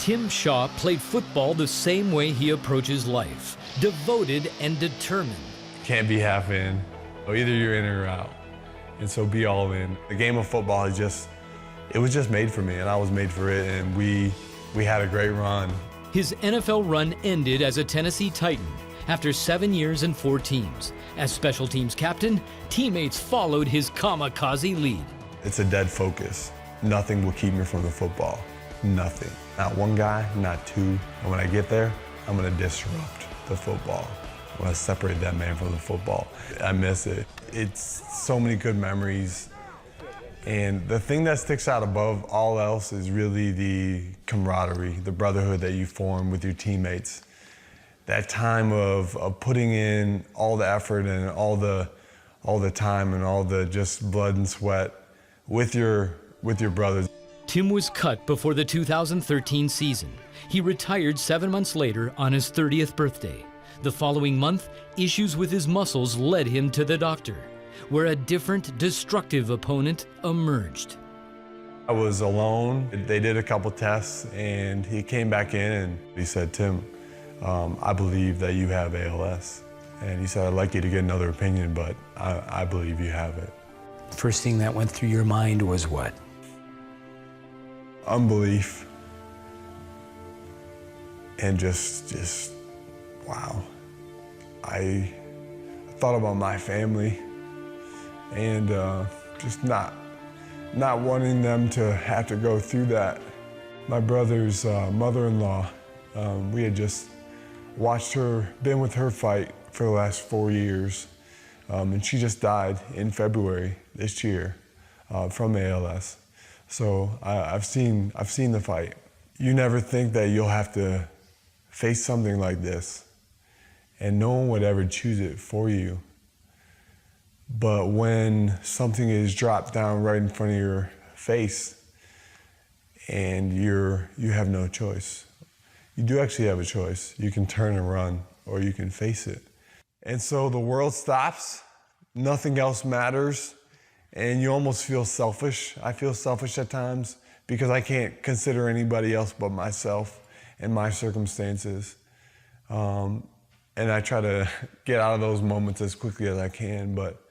Tim Shaw played football the same way he approaches life, devoted and determined. Can't be half in. Either you're in or out. And so be all in. The game of football is just, it was just made for me, and I was made for it, and we had a great run. His NFL run ended as a Tennessee Titan after 7 years and 4 teams. As special teams captain, teammates followed his kamikaze lead. It's a dead focus. Nothing will keep me from the football. Nothing. Not one guy, not two. And when I get there, I'm gonna disrupt the football. I'm gonna separate that man from the football. I miss it. It's so many good memories. And the thing that sticks out above all else is really the camaraderie, the brotherhood that you form with your teammates. That time of putting in all the effort and all the time and all the just blood and sweat with your brothers. Tim was cut before the 2013 season. He retired 7 months later on his 30th birthday. The following month, issues with his muscles led him to the doctor, where a different, destructive opponent emerged. I was alone. They did a couple tests, and he came back in and he said, "Tim, I believe that you have ALS." And he said, "I'd like you to get another opinion, but I believe you have it." First thing that went through your mind was what? Unbelief. And just wow. I thought about my family and just not wanting them to have to go through that. My brother's mother-in-law, we had just watched her, been with her fight for the last 4 years, and she just died in February this year from ALS. So I've seen the fight. You never think that you'll have to face something like this, and no one would ever choose it for you. But when something is dropped down right in front of your face and you have no choice, you do actually have a choice. You can turn and run, or you can face it. And so the world stops, nothing else matters, and you almost feel selfish. I feel selfish at times because I can't consider anybody else but myself and my circumstances. And I try to get out of those moments as quickly as I can, but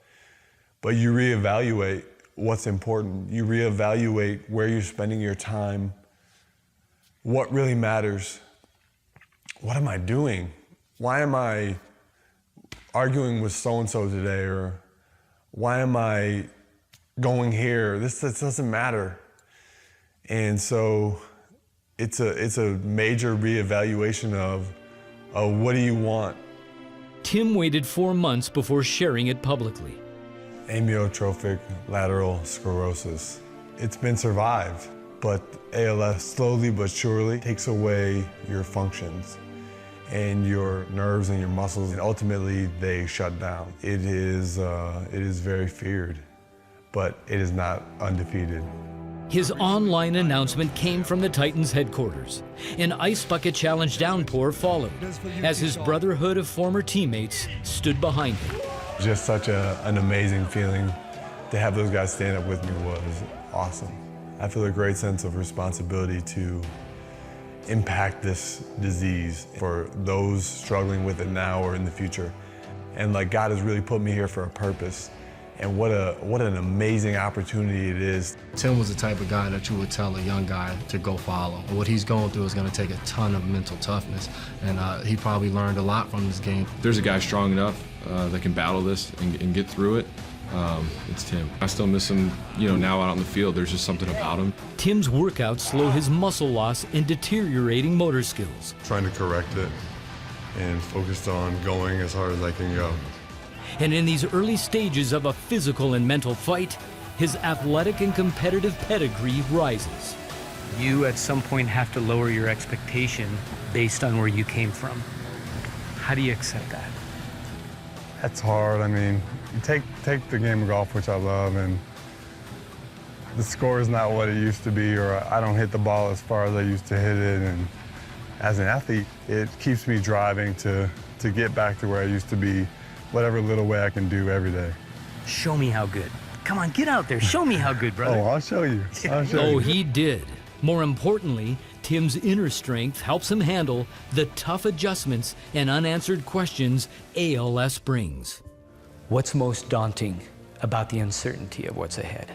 you reevaluate what's important. You reevaluate where you're spending your time, what really matters. What am I doing? Why am I arguing with so-and-so today? Or why am I going here? This doesn't matter. And so it's a major reevaluation of what do you want? Tim waited 4 months before sharing it publicly. Amyotrophic lateral sclerosis. It's been survived, but ALS slowly but surely takes away your functions and your nerves and your muscles, and ultimately they shut down. It is very feared, but it is not undefeated. His online announcement came from the Titans headquarters. An ice bucket challenge downpour followed as his brotherhood of former teammates stood behind him. Just such an amazing feeling. To have those guys stand up with me was awesome. I feel a great sense of responsibility to impact this disease for those struggling with it now or in the future. And like, God has really put me here for a purpose. And what an amazing opportunity it is. Tim was the type of guy that you would tell a young guy to go follow. What he's going through is going to take a ton of mental toughness, and he probably learned a lot from this game. If there's a guy strong enough that can battle this and get through it, it's Tim. I still miss him, now out on the field. There's just something about him. Tim's workouts slow his muscle loss and deteriorating motor skills. Trying to correct it and focused on going as hard as I can go. And in these early stages of a physical and mental fight, his athletic and competitive pedigree rises. You at some point have to lower your expectation based on where you came from. How do you accept that? That's hard. I mean, you take the game of golf, which I love, and the score is not what it used to be, or I don't hit the ball as far as I used to hit it. And as an athlete, it keeps me driving to get back to where I used to be, whatever little way I can do every day. Show me how good. Come on, get out there. Show me how good, brother. Oh, I'll show you. I'll show you. Oh, he did. More importantly, Tim's inner strength helps him handle the tough adjustments and unanswered questions ALS brings. What's most daunting about the uncertainty of what's ahead?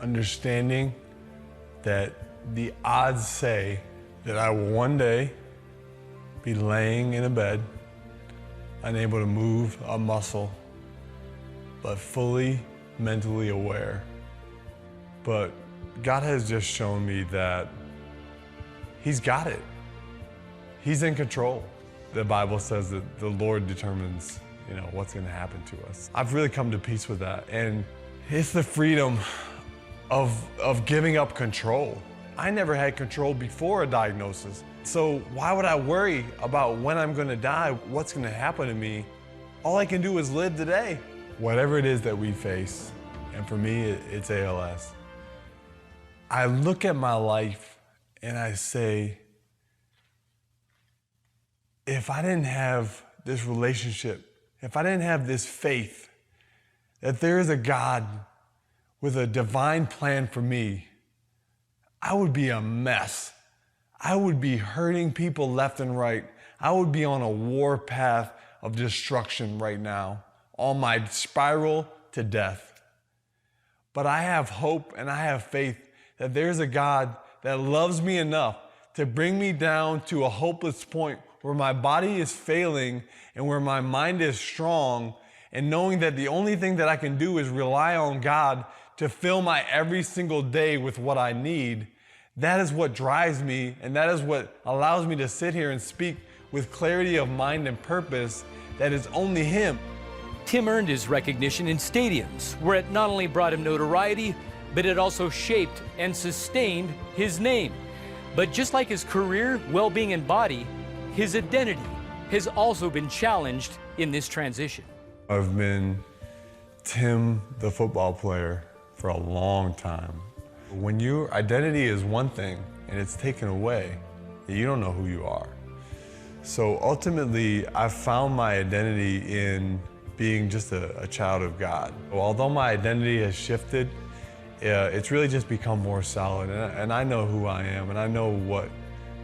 Understanding that the odds say that I will one day be laying in a bed, unable to move a muscle, but fully mentally aware. But God has just shown me that He's got it. He's in control. The Bible says that the Lord determines, what's going to happen to us. I've really come to peace with that, and it's the freedom of giving up control. I never had control before a diagnosis, so why would I worry about when I'm going to die, what's going to happen to me? All I can do is live today. Whatever it is that we face, and for me, it's ALS. I look at my life and I say, if I didn't have this relationship, if I didn't have this faith that there is a God with a divine plan for me, I would be a mess. I would be hurting people left and right. I would be on a war path of destruction right now, on my spiral to death. But I have hope and I have faith that there's a God that loves me enough to bring me down to a hopeless point where my body is failing and where my mind is strong, and knowing that the only thing that I can do is rely on God to fill my every single day with what I need. That is what drives me, and that is what allows me to sit here and speak with clarity of mind and purpose that is only Him. Tim earned his recognition in stadiums, where it not only brought him notoriety, but it also shaped and sustained his name. But just like his career, well-being, and body, his identity has also been challenged in this transition. I've been Tim, the football player, for a long time. When your identity is one thing and it's taken away, you don't know who you are. So ultimately, I've found my identity in being just a child of God. Although my identity has shifted, it's really just become more solid, and I know who I am, and I know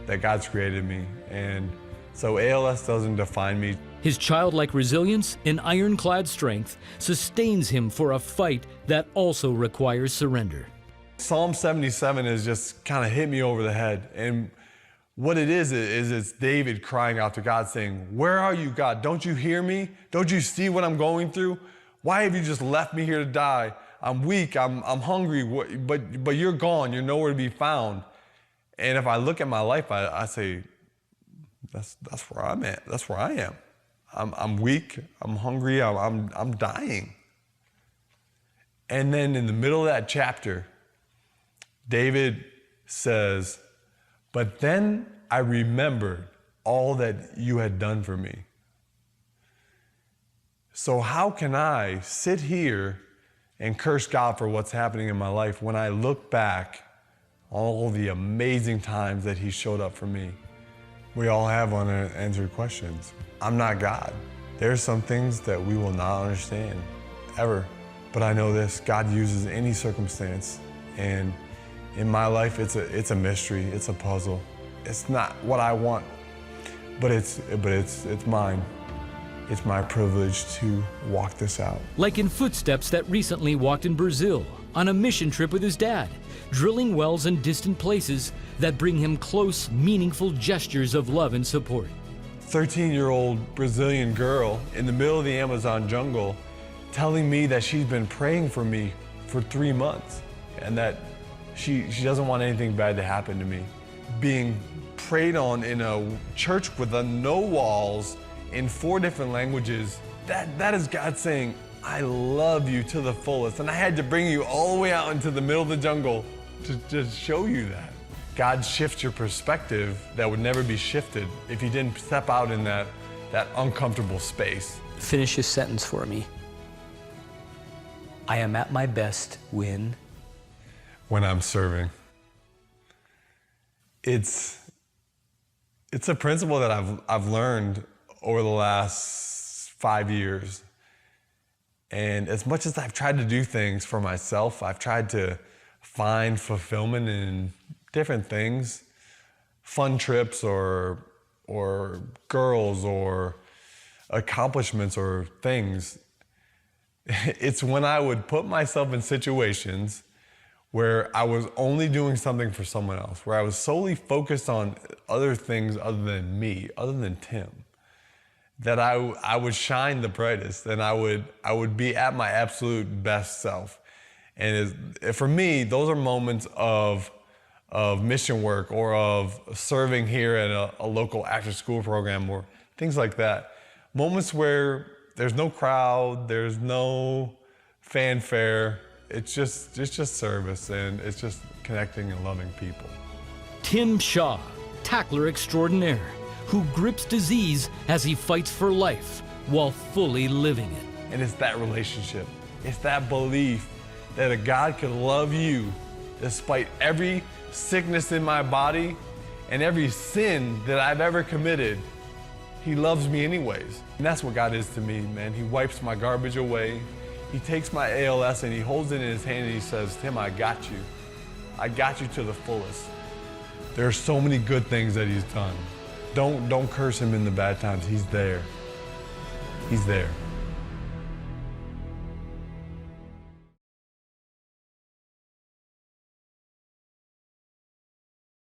that God's created me, and so ALS doesn't define me. His childlike resilience and ironclad strength sustains him for a fight that also requires surrender. Psalm 77 has just kind of hit me over the head, and what it is it's David crying out to God saying, "Where are you, God? Don't you hear me? Don't you see what I'm going through? Why have you just left me here to die? I'm weak, I'm hungry, but you're gone, you're nowhere to be found." And if I look at my life, I say, that's where I'm at, that's where I am. I'm weak, I'm hungry, I'm dying. And then in the middle of that chapter, David says, "But then I remembered all that you had done for me." So how can I sit here and curse God for what's happening in my life when I look back on all the amazing times that He showed up for me? We all have unanswered questions. I'm not God. There's some things that we will not understand, ever. But I know this, God uses any circumstance, and in my life, it's a mystery, it's a puzzle. It's not what I want, but it's mine. It's my privilege to walk this out. Like in footsteps that recently walked in Brazil on a mission trip with his dad, drilling wells in distant places that bring him close, meaningful gestures of love and support. 13-year-old Brazilian girl in the middle of the Amazon jungle telling me that she's been praying for me for 3 months and that she doesn't want anything bad to happen to me. Being prayed on in a church with no walls in 4 different languages, that is God saying, "I love you to the fullest." And I had to bring you all the way out into the middle of the jungle to show you that. God shifts your perspective that would never be shifted if you didn't step out in that uncomfortable space. Finish this sentence for me. I am at my best when I'm serving. It's a principle that I've learned over the last 5 years. And as much as I've tried to do things for myself, I've tried to find fulfillment in different things. fun trips or girls or accomplishments or things. It's when I would put myself in situations where I was only doing something for someone else, where I was solely focused on other things other than me, other than Tim, that I would shine the brightest, and I would be at my absolute best self. And for me, those are moments of mission work or of serving here at a local after-school program or things like that. Moments where there's no crowd, there's no fanfare. It's just service, and it's just connecting and loving people. Tim Shaw, tackler extraordinaire, who grips disease as he fights for life while fully living it. And it's that relationship. It's that belief that a God could love you despite every sickness in my body and every sin that I've ever committed. He loves me anyways. And that's what God is to me, man. He wipes my garbage away. He takes my ALS and he holds it in his hand and he says, Tim, I got you. I got you to the fullest. There are so many good things that he's done. Don't curse him in the bad times. He's there. He's there.